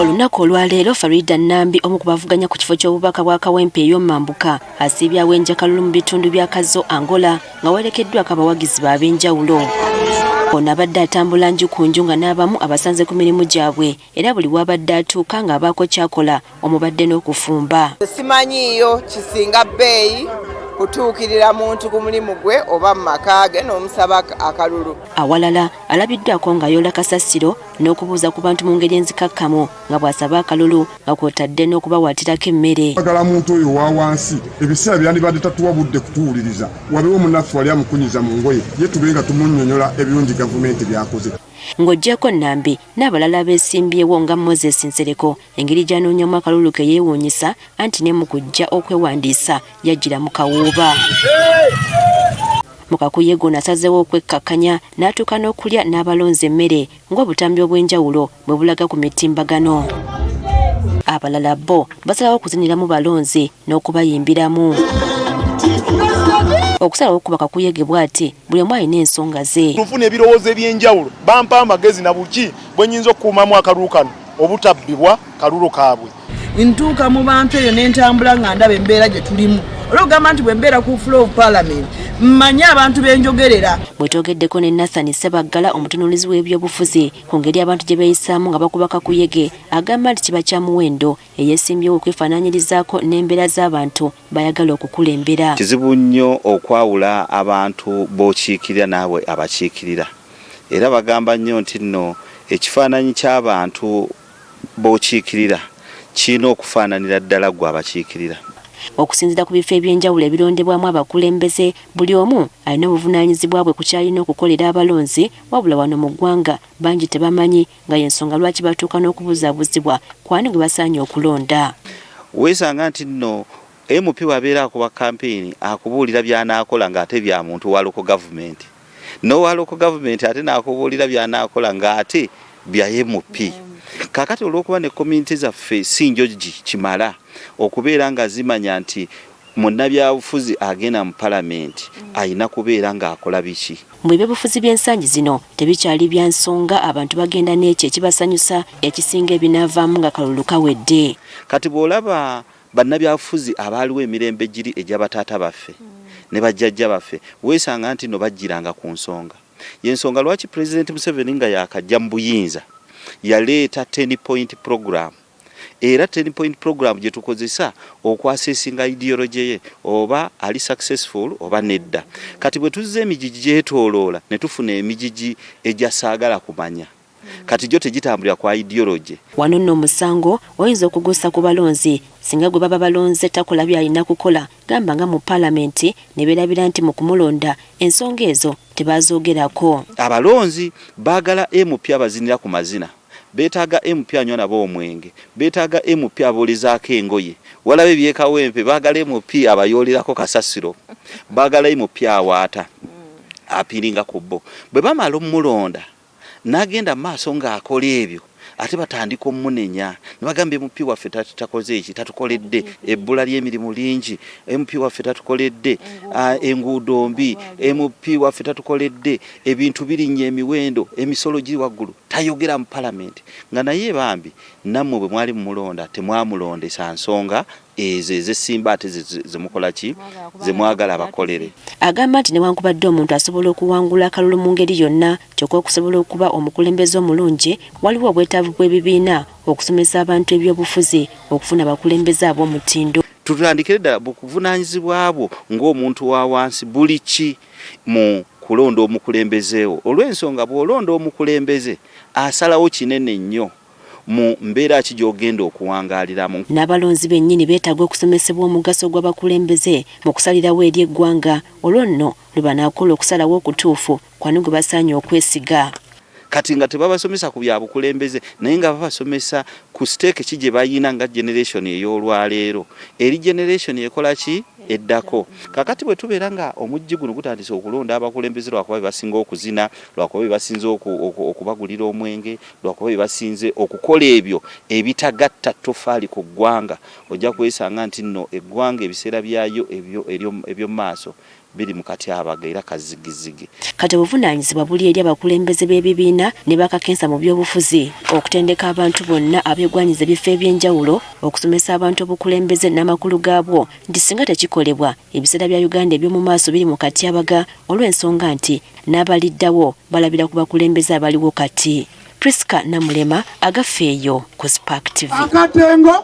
Olunaku olwaleero Farida Nambi omu ku bavuganya ku kifo ky'obubaka bwa Kawempe ey'omumambuka asiibyawo enjakalulu mu bitundu bya Kazo, Angola nga werekeddwako abawagizi b'ab'enjawulo. Ono abadde atambula nju ku nju nga n'abamu abasanze ku mirimu gyabwe era buli wabadde atuuka ng'abaako kyakola omubadde n'okufumba. Simanyiiyo kisinga bbeeyi kutuukirira muntu ku mulimu gwe oba mu maka ge n'omusaba akalulu. Awalala alabiddwako ng'ayoola kasasiro n'okubuuza ku bantu mu ngeri enzikakkamu nga bw'asaba akalulu nga kw'otadde n'okubawaatirako emmere. Agala muntu oyo wa wansi ebiseera byandibadde tatuwa budde kutuwuliriza wabeewo munnaffe wali amukunyiza mu ngoye ye tube nga tumunnyonnyola ebirungi gavumenti byakoze. Ng'oggyeko Nambi n'abalala beesimbyewo nga Moses Nsereko engeri gy'anoonyamu akalulu ke yeewuunyisa anti ne mu kujja okwewandiisa yajjira mu kawuuba. Mu kakuyege ono asazeewo okwekkakkanya n'atuuka n'okulya n'abalonzi emmere ng'obutambi obw'enjawulo bwe bulaga ku mitimbagano. Abalala bo basalawo okuziniramu balonzi n'okubayimbiramu. Okusalawo okuba kakuyege bw'ati buli omu alina ensonga ze. Tufuna ebirowoozo eby'enjawulo bampa amagezi na buki bwe nnyinza okukuumamu akalulu kano obutabbibwa kalulu kaabwe. Ntuuka mu bantu eyo n'entambula nga ndaba embeera gye tulimu. Olwogamba nti bwe mbeera ku floor of parliament mmanyi abantu benjogerera. Bwetogeddeko ne Nathan Sebaggala omutunuulizi w'ebyobufuzi ku ngeri abantu gye beeyisaamu nga bakuba kakuyege agamba nti kiba kya muwendo eyeesimbyewo okwefaanaanyirizaako n'embeera z'abantu bayagala okukulembera. Kizibu nnyo okwawula abantu b'okiikirira naabwe abakiikirira era bagamba nnyo nti nno ekifaananyi ky'abantu b'okiikirira kirina okufaananira ddala gwe abakiikirira. Okusinziira ku bifo eby'enjawulo ebirondebwamu abakulembeze buli omu alina obuvunaanyizibwa bwe ku kyalina okukolera abalonzi wabula wano mu ggwanga bangi tebamanyi nga y'ensonga lwaki batuuka n'okubuzaabuzibwa kwani gwe basaanye okulonda. Weesanga nti nno MP wabeera akuba kampeyini akubuulira by'anaakola ng'ate bya muntu wa local government. N'owa local government ate n'akubuulira by'anaakola ng'ate bya MP. Kakati olw'okuba ne community zaffe si njogi kimala okubeera nga zimanya nti munnabyabufuzi agenda mu palamenti ayina kubeera ng'akola biki. Mu by'obufuzi by'ensangi zino tebikyali bya nsonga abantu bagenda n'ekyo ekibasanyusa ekisinga ebinaavaamu nga kalulu kawedde. Kati bw'olaba bannabyabufuzi abaaliwo emirembe giri egy'abataata baffe ne bajjajja baffe weesanga nti no bajjiranga ku nsonga. Y'ensonga lwaki President Museveni nga yaakajja mu buyinza yaleeta 10-point program. Era 10-point program gye tukozesa okwasesinga ideology ye oba ali successful oba nedda. Kati bwe tuzze emijiji gyetoloola ne tufuna emijiji egyasaagala kumanya. Kati gyo tegitambulira kwa ideology. Wano nno omusango oyinza okugusa ku balonzi singa gwe baba balonze takola by'alina kukola gamba nga mu palamenti ne beerabira nti mu kumulonda ensonga ezo tebazoogerako. Abalonzi baagala MP abazinira ku mazina. Beetaaga MP anywa nabo omwenge. Beetaaga MP aboolizaako engoye. Walabe byekawempe baagala MP abayoolerako kasasiro. Baagala MP awaata apiringa ku bo. Bwe bamala omulonda n'agenda maaso ng'akola ebyo ate batandika omunenya ne bagamba MP waffe takoze eki tatukoledde ebbula ly'emirimu lingi MP waffe tatukoledde enguudo mbi MP waffe tatukoledde ebintu birinnya emiwendo emisolo giri waggulu tayogera mu palamenti nga naye bambi nammwe bwe mwali mumulonda temwamulondesa nsonga ezo ezesimba ate zemukola ki zemwagala abakolere. Agamba nti newankubadde omuntu asobola okuwangula akalulu mu ngeri yonna kyokka okusobola okuba omukulembeze omulungi waliwo obwetaavu bw'ebibiina okusomesa abantu ebyobufuzi okufuna abakulembeze ab'omutindo. Tutandikire ddala bukuvunaanyizibwa bwo ng'omuntu wa wansi buli ki mu kulonda omukulembezeewo. Olw'ensonga bw'olonda omukulembeze asalawo kinene nnyo mu mbeera ki gy'ogenda okuwangaaliramu. N'abalonzi bennyini beetaaga okusomesebwa omugaso gw'abakulembeze mu kusalirawo eri eggwanga olwo nno lwe banaakola okusalawo okutuufu kwani gwe basaanye okwesiga. Kati nga tebabasomesa ku bya bukulembeze naye nga babasomesa ku siteeke ki gye bayina nga generation ey'olwaleero eri generation ekola ki eddako. Kakati bwe tubeera nga omujji guno gutandise okulonda abakulembeze lwakuba bebasinga okuzina lwakuba bebasinze okubagulira omwenge lwakuba bebasinze okukola ebyo ebitagatta tofaali ku ggwanga ojja kwesanga nti nno eggwanga ebiseera byayo ebyo mu maaso biri mu katyabaga era kazigizigi. Kati obuvunaanyizibwa buli eri abakulembeze b'ebibiina ne bakakensa mu by'obufuzi okutendeka abantu bonna abeegwanyiza ebifo eby'enjawulo okusomesa abantu obukulembeze n'amakulu gaabwo nti singa tekikolebwa ebiseera bya Uganda eby'omu maaso biri mu katyabaga olw'ensonga nti n'abaliddawo balabira ku bakulembeze abaliwo kati. Priska Namulema agafeeyo ku Spark TV. Akatengo